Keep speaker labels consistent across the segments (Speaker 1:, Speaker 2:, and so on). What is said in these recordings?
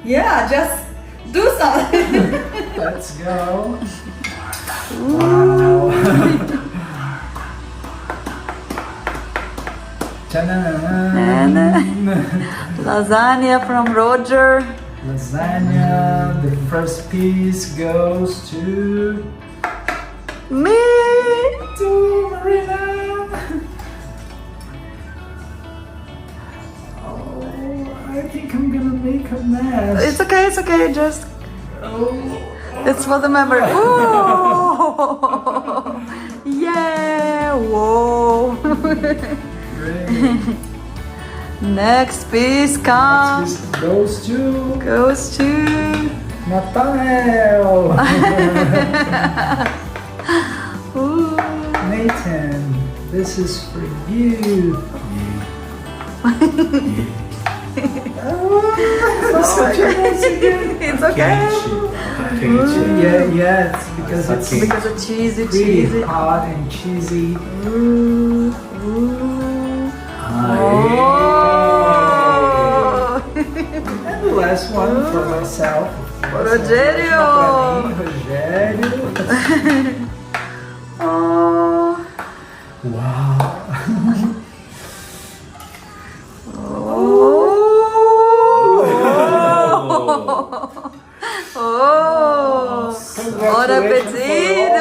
Speaker 1: Yeah, just do something.
Speaker 2: Let's go. Wow.
Speaker 1: And lasagna from Roger.
Speaker 2: Lasagna. The first piece goes to
Speaker 1: Me.
Speaker 2: Marina. Oh, I think I'm gonna make a mess.
Speaker 1: It's okay, just it's for the memory. Ooh. Yeah, whoa.
Speaker 2: Great.
Speaker 1: Next piece comes.
Speaker 2: This goes to Nathaniel.
Speaker 1: Ooh.
Speaker 2: Nathan, this is for you. Such a mess again.
Speaker 1: It's okay.
Speaker 2: Yeah, it's because it's
Speaker 1: cheesy.
Speaker 2: hot and cheesy.
Speaker 1: Ooh.
Speaker 2: Oh. And the last one for myself.
Speaker 1: Rogério. Oh.
Speaker 2: Wow.
Speaker 1: Oh. Bon appetit.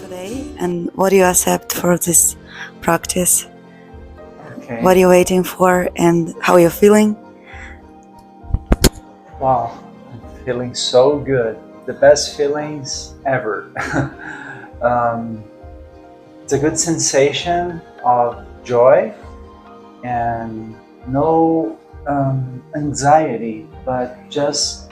Speaker 1: Today, and what do you accept for this practice?
Speaker 2: Okay.
Speaker 1: What are you waiting for, and how are you feeling?
Speaker 2: Wow, I'm feeling so good. The best feelings ever. It's a good sensation of joy and no anxiety, but just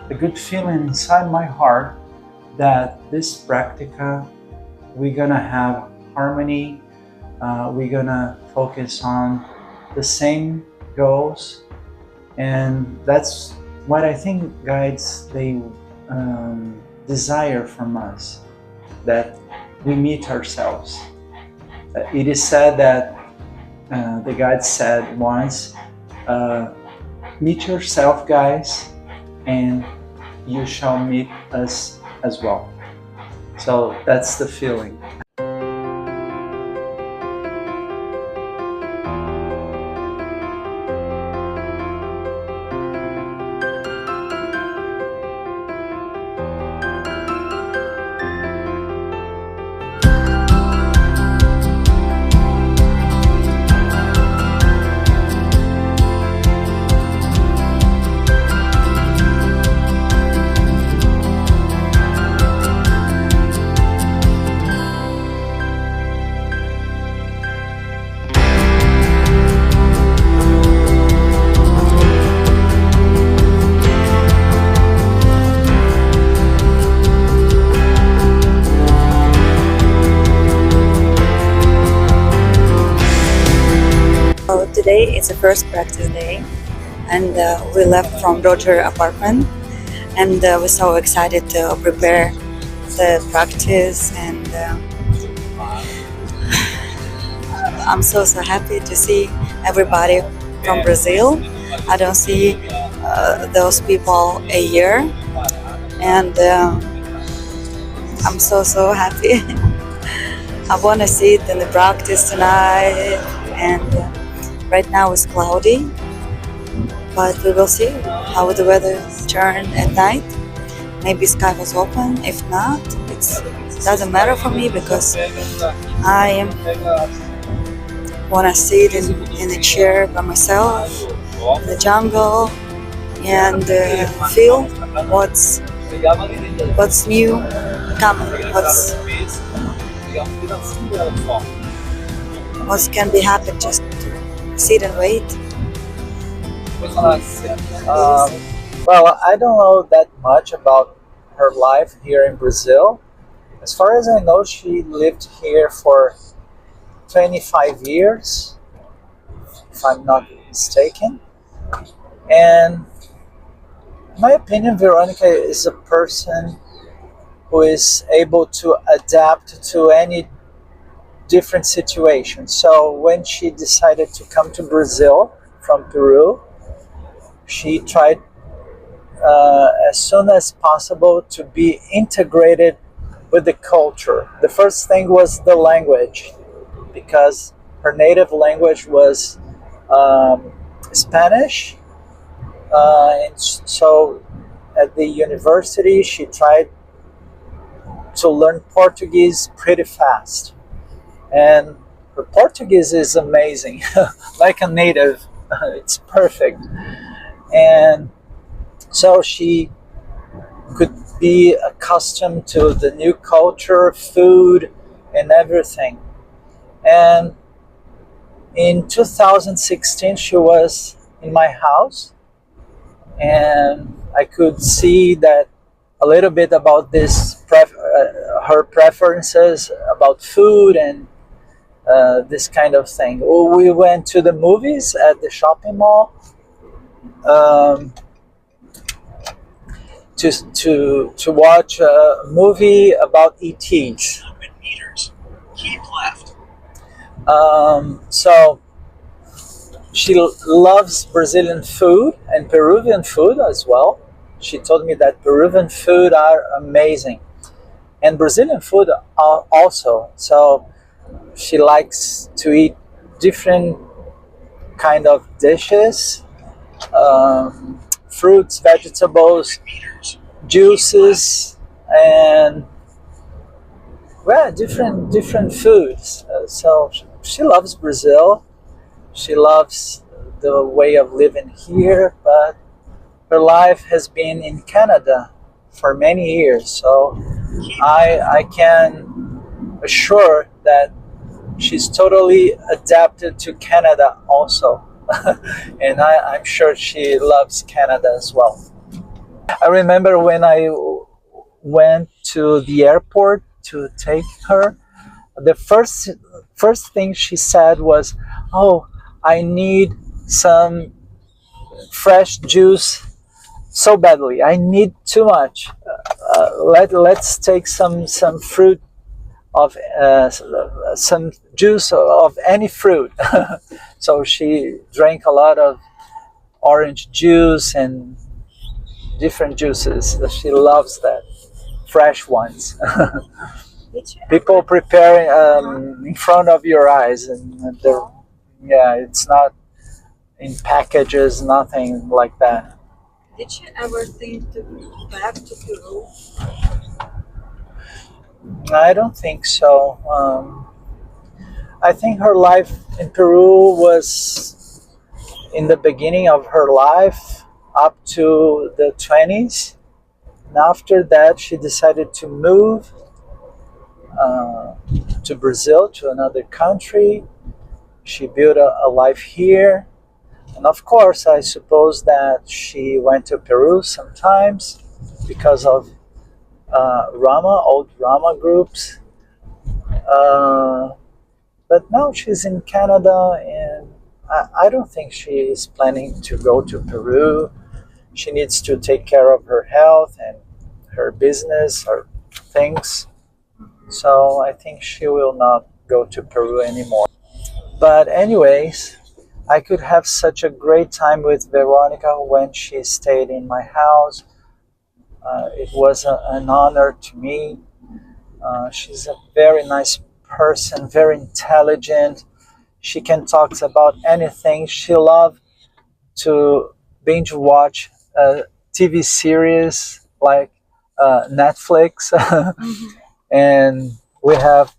Speaker 2: a good feeling inside my heart that this practica, we're gonna have harmony, we're gonna focus on the same goals, and that's what I think guides they desire from us, that we meet ourselves. It is said that the guide said once, meet yourself, guys, and you shall meet us as well. So that's the feeling.
Speaker 1: Today it's the first practice day. and we left from Roger apartment, and we're so excited to prepare the practice, and I'm so happy to see everybody from Brazil. I don't see those people a year, and I'm so happy. I want to see it in the practice tonight, and right now it's cloudy, but we will see how the weather turn at night. Maybe sky was open. If not, it doesn't matter for me because I want to sit in a chair by myself in the jungle and feel what's new coming, what can be happen. Just sit and wait.
Speaker 2: Well, I don't know that much about her life here in Brazil. As far as I know, she lived here for 25 years, if I'm not mistaken. And in my opinion, Veronica is a person who is able to adapt to any different situation. So when she decided to come to Brazil from Peru, she tried as soon as possible to be integrated with the culture. The first thing was the language, because her native language was Spanish, and so at the university she tried to learn Portuguese pretty fast, and her Portuguese is amazing, like a native. It's perfect, and so she could be accustomed to the new culture, food, and everything. And in 2016, she was in my house, and I could see that a little bit about her preferences about food and this kind of thing. We went to the movies at the shopping mall. To watch a movie about ETs. 100 meters. Keep left. So she loves Brazilian food and Peruvian food as well. She told me that Peruvian food are amazing, and Brazilian food are also. So she likes to eat different kind of dishes, fruits, vegetables, juices, and different foods. So she loves Brazil. She loves the way of living here, but her life has been in Canada for many years. So I can assure that she's totally adapted to Canada also. And I'm sure she loves Canada as well. I remember when I went to the airport to take her, the first thing she said was, "Oh, I need some fresh juice so badly. I need too much. Let's take some fruit of some juice of any fruit." So she drank a lot of orange juice and different juices. She loves that, fresh ones. People preparing in front of your eyes, and yeah, it's not in packages, nothing like that.
Speaker 1: Did you ever think to go back to Peru?
Speaker 2: I don't think so. I think her life in Peru was in the beginning of her life up to the 20s. And after that, she decided to move to Brazil, to another country. She built a life here. And of course, I suppose that she went to Peru sometimes because of old Rama groups. But now she's in Canada, and I don't think she is planning to go to Peru. She needs to take care of her health and her business, her things. So I think she will not go to Peru anymore. But anyways, I could have such a great time with Veronica when she stayed in my house. It was an honor to me. She's a very nice person, very intelligent. She can talk about anything. She loves to binge watch TV series like Netflix. And we have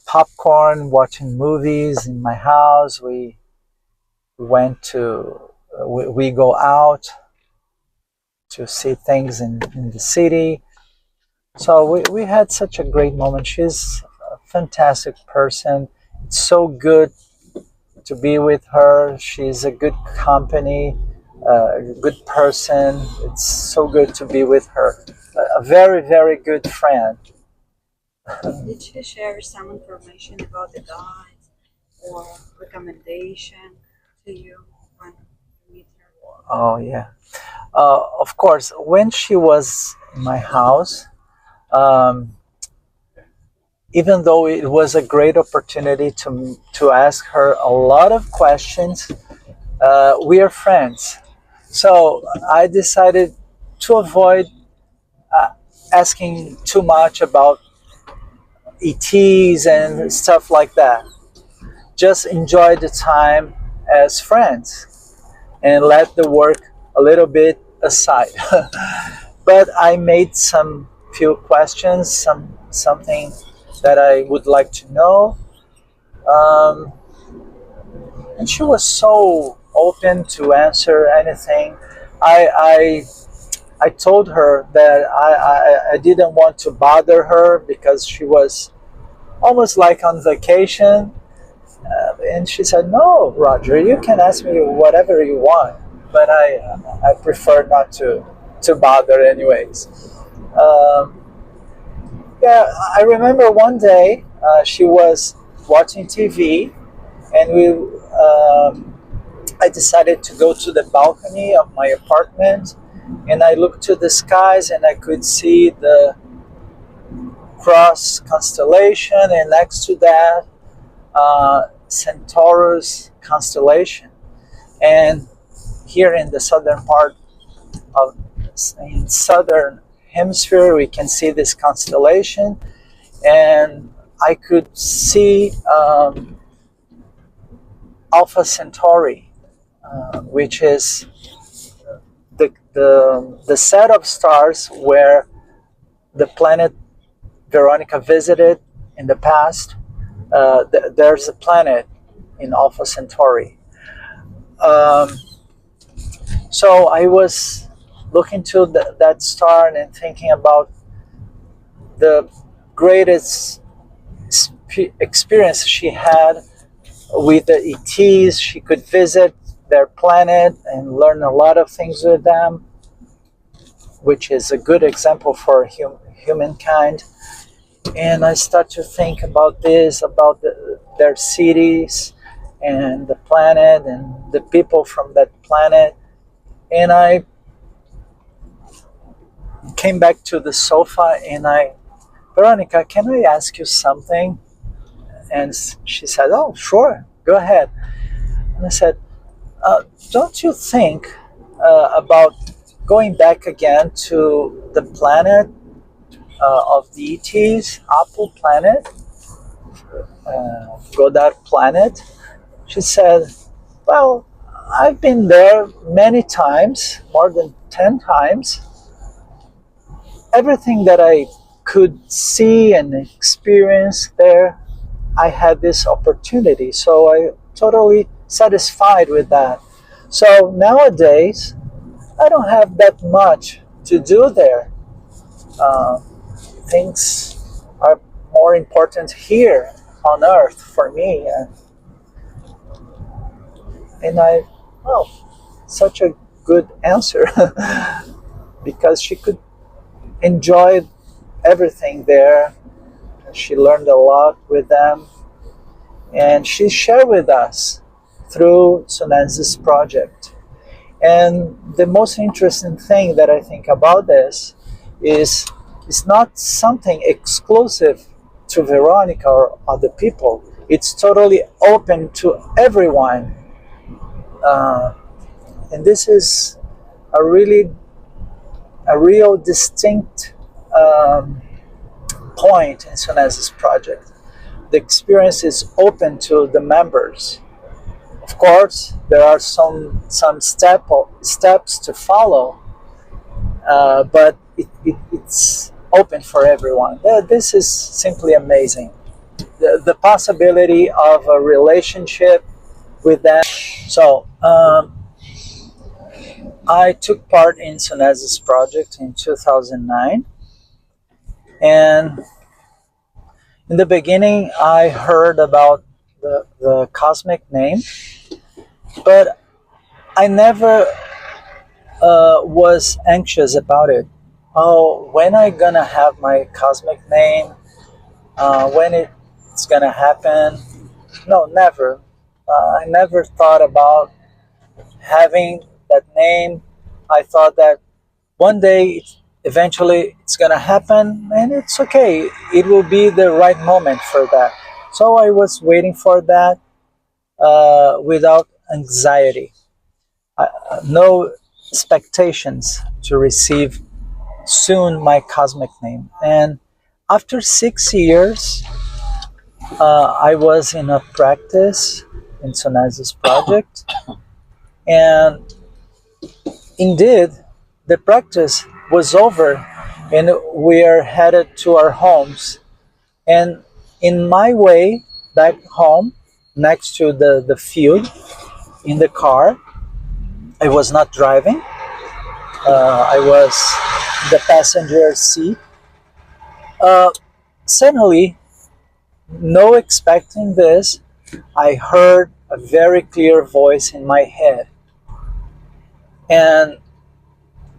Speaker 2: popcorn watching movies in my house. We go out to see things in the city. So we had such a great moment. She's a fantastic person. It's so good to be with her. She's a good company, a good person. It's so good to be with her. A very, very good friend.
Speaker 1: Did she share some information about the guides or recommendation to you when you meet her?
Speaker 2: Oh, yeah. Of course, when she was in my house, um, even though it was a great opportunity to ask her a lot of questions, we are friends. So I decided to avoid uh, asking too much about ETs and stuff like that. Just enjoy the time as friends and let the work a little bit aside. But I made some few questions, something that I would like to know. Um, and she was so open to answer anything. I I told her that I didn't want to bother her because she was almost like on vacation. And she said, "No, Roger, you can ask me whatever you want, but I prefer not to bother anyways." Um, yeah, I remember one day she was watching TV, and I decided to go to the balcony of my apartment, and I looked to the skies, and I could see the cross constellation, and next to that, Centaurus constellation. And here in the southern part of in southern hemisphere, we can see this constellation, and I could see Alpha Centauri, which is the set of stars where the planet Veronica visited in the past. There's a planet in Alpha Centauri. Um, so I was looking to that star and thinking about the greatest experience she had with the ETs. She could visit their planet and learn a lot of things with them, which is a good example for humankind. And I start to think about this, about their cities and the planet and the people from that planet. And I came back to the sofa and Veronica, can I ask you something? And she said, oh, sure, go ahead. And I said, don't you think about going back again to the planet of the ETs, Apple planet, Goddard planet? She said, well, I've been there many times, more than 10 times. Everything that I could see and experience there, I had this opportunity. So I totally satisfied with that. So nowadays, I don't have that much to do there. Uh, things are more important here on Earth for me. And such a good answer because she could enjoy everything there. She learned a lot with them, and she shared with us through SUNESIS project. And the most interesting thing that I think about this is it's not something exclusive to Veronica or other people. It's totally open to everyone. And this is a real distinct point in SUNESIS project. The experience is open to the members. Of course, there are some steps to follow, but it's open for everyone. This is simply amazing. The possibility of a relationship with them. So I took part in SUNESIS project in 2009, and in the beginning I heard about the cosmic name, but I never was anxious about it. Oh, when I gonna have my cosmic name? When it's gonna happen? No, never. I never thought about having that name. I thought that one day, eventually, it's gonna happen, and it's okay. It will be the right moment for that. So I was waiting for that without anxiety. No expectations to receive soon my cosmic name. And after 6 years, I was in a practice in SUNESIS project, and indeed, the practice was over, and we are headed to our homes. And in my way back home, next to the field, in the car, I was not driving. I was in the passenger seat. Suddenly, no expecting this, I heard a very clear voice in my head. And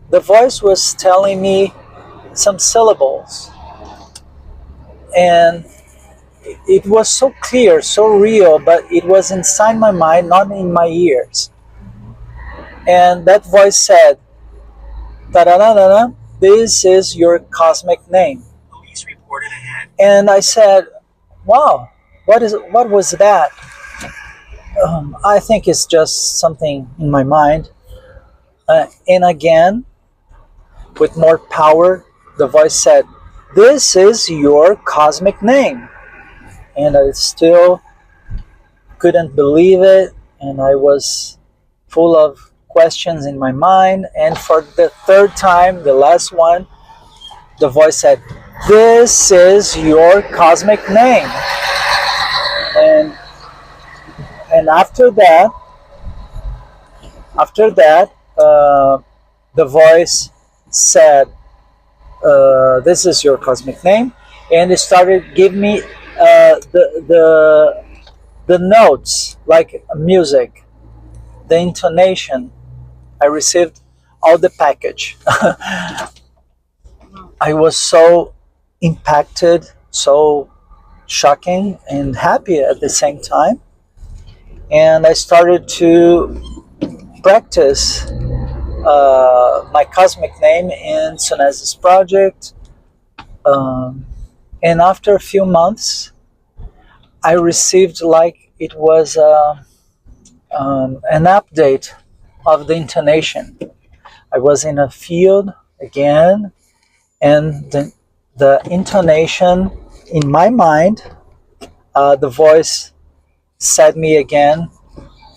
Speaker 2: the voice was telling me some syllables. And it was so clear, so real, but it was inside my mind, not in my ears. And that voice said, "Ta-da-da-da-da, this is your cosmic name." Police reported ahead. And I said, "Wow, what was that?" I think it's just something in my mind. And again, with more power, the voice said, "This is your cosmic name." And I still couldn't believe it, and I was full of questions in my mind. And for the third time, the last one, the voice said, "This is your cosmic name." And after that, the voice said, "This is your cosmic name," and it started giving me the notes like music, the intonation. I received all the package. I was so impacted, so shocking and happy at the same time. And I started to practice my cosmic name in SUNESIS project. And after a few months, I received like it was an update of the intonation. I was in a field again, and the intonation in my mind, the voice said me again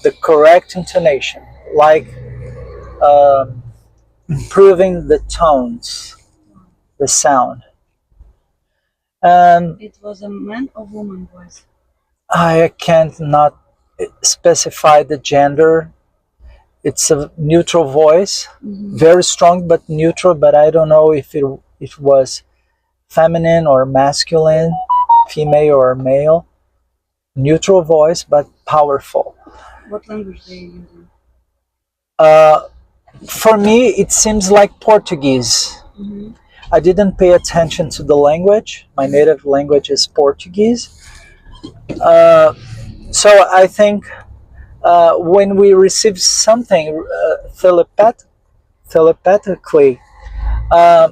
Speaker 2: the correct intonation, like improving the tones, the sound. And
Speaker 1: It was a man or woman voice?
Speaker 2: I can't not specify the gender. It's a neutral voice, very strong but neutral, but I don't know if it was feminine or masculine, female or male. Neutral voice, but powerful.
Speaker 1: What language they using?
Speaker 2: For me, it seems like Portuguese. I didn't pay attention to the language. My native language is Portuguese. So I think when we receive something telepathically, uh,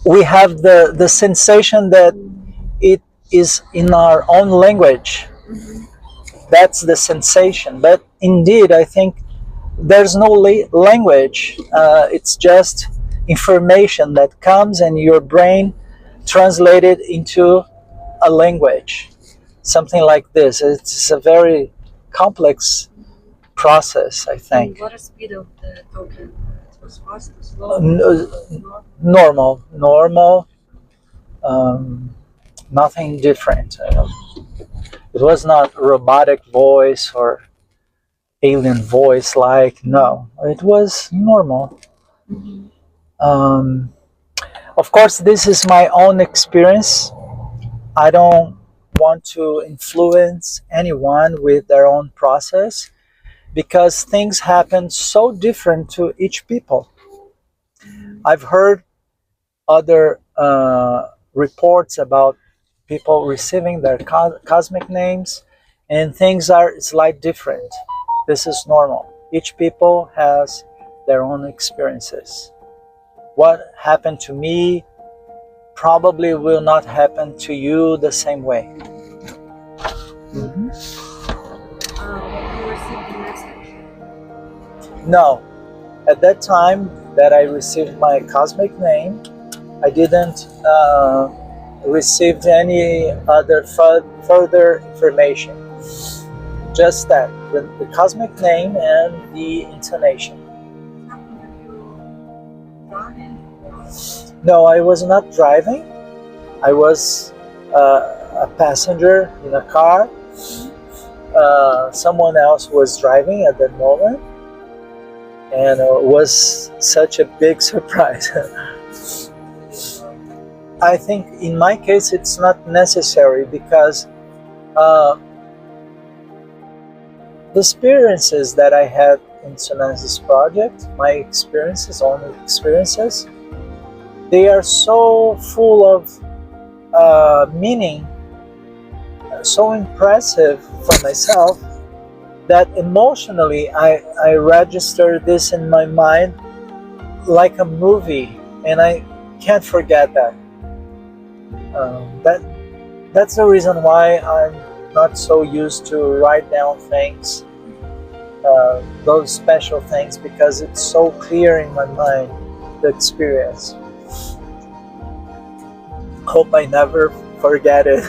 Speaker 2: we have the sensation that it is in our own language. That's the sensation. But indeed, I think there's no language. It's just information that comes and your brain translated into a language. Something like this. It's a very complex process, I think.
Speaker 1: What is speed of the token? It was fast, slow,
Speaker 2: Normal, nothing different. It was not robotic voice or alien voice like, no, it was normal. Of course, this is my own experience. I don't want to influence anyone with their own process because things happen so different to each people. I've heard other reports about people receiving their cosmic names, and things are slightly different. This is normal. Each people has their own experiences. What happened to me probably will not happen to you the same way.
Speaker 1: When you received the message?
Speaker 2: No, at that time that I received my cosmic name, I didn't receive any other further information. Just that, the cosmic name and the intonation. No, I was not driving. I was a passenger in a car. Someone else was driving at that moment, and it was such a big surprise. I think in my case it's not necessary because the experiences that I had in SUNESIS project, my experiences, only experiences, they are so full of meaning, so impressive for myself that emotionally I register this in my mind like a movie, and I can't forget that. That's the reason why I'm not so used to write down things, those special things, because it's so clear in my mind, the experience. Hope I never forget it.